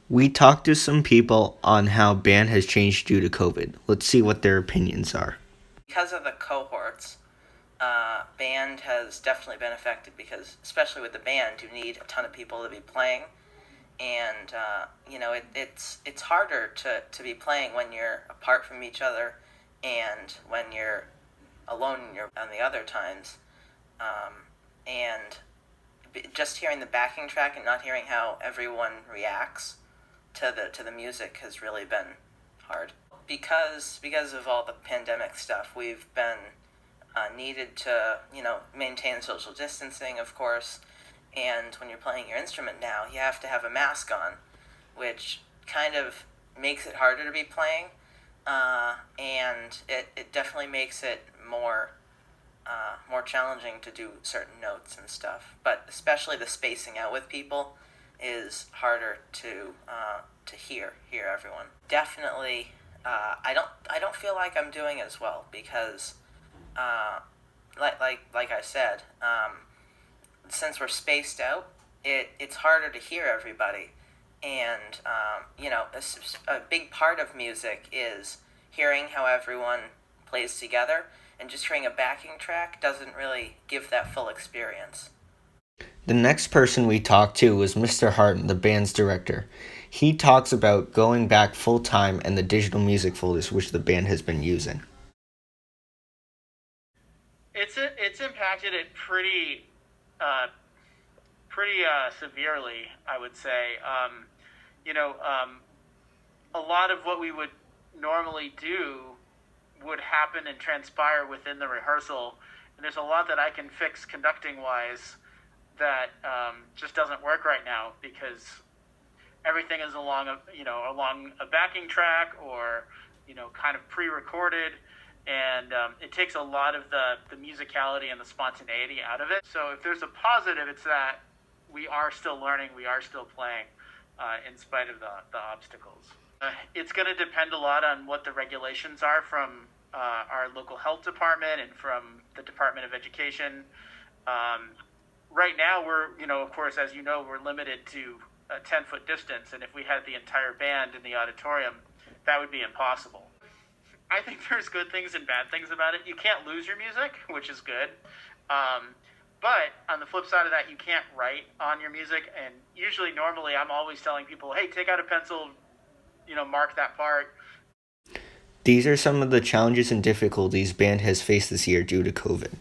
We talked to some people on how band has changed due to COVID. Let's see what their opinions are. Because of the cohorts, band has definitely been affected because, especially with the band, you need a ton of people to be playing, and it's harder to be playing when you're apart from each other, and when you're alone on the other times, and just hearing the backing track and not hearing how everyone reacts to the music has really been hard because of all the pandemic stuff. We've been needed to maintain social distancing, of course, and when you're playing your instrument now, you have to have a mask on, which kind of makes it harder to be playing, and it definitely makes it more challenging to do certain notes and stuff. But especially the spacing out with people is harder to hear everyone. Definitely, I don't feel like I'm doing as well because, like I said, since we're spaced out, it's harder to hear everybody, and a big part of music is hearing how everyone plays together, and just hearing a backing track doesn't really give that full experience. The next person we talked to was Mr. Hart, the band's director. He talks about going back full time and the digital music folders which the band has been using. It's impacted it uh, pretty severely, I would say. You know, a lot of what we would normally do would happen and transpire within the rehearsal, and there's a lot that I can fix conducting wise that just doesn't work right now because everything is along a backing track or kind of pre-recorded, and it takes a lot of the musicality and the spontaneity out of it. So if there's a positive, it's that we are still learning, we are still playing, in spite of the obstacles. It's going to depend a lot on what the regulations are from our local health department and from the Department of Education. Right now, of course, as you know, we're limited to a 10-foot distance, and if we had the entire band in the auditorium, that would be impossible. I think there's good things and bad things about it. You can't lose your music, which is good. But on the flip side of that, you can't write on your music. And normally, I'm always telling people, hey, take out a pencil, mark that part. These are some of the challenges and difficulties band has faced this year due to COVID.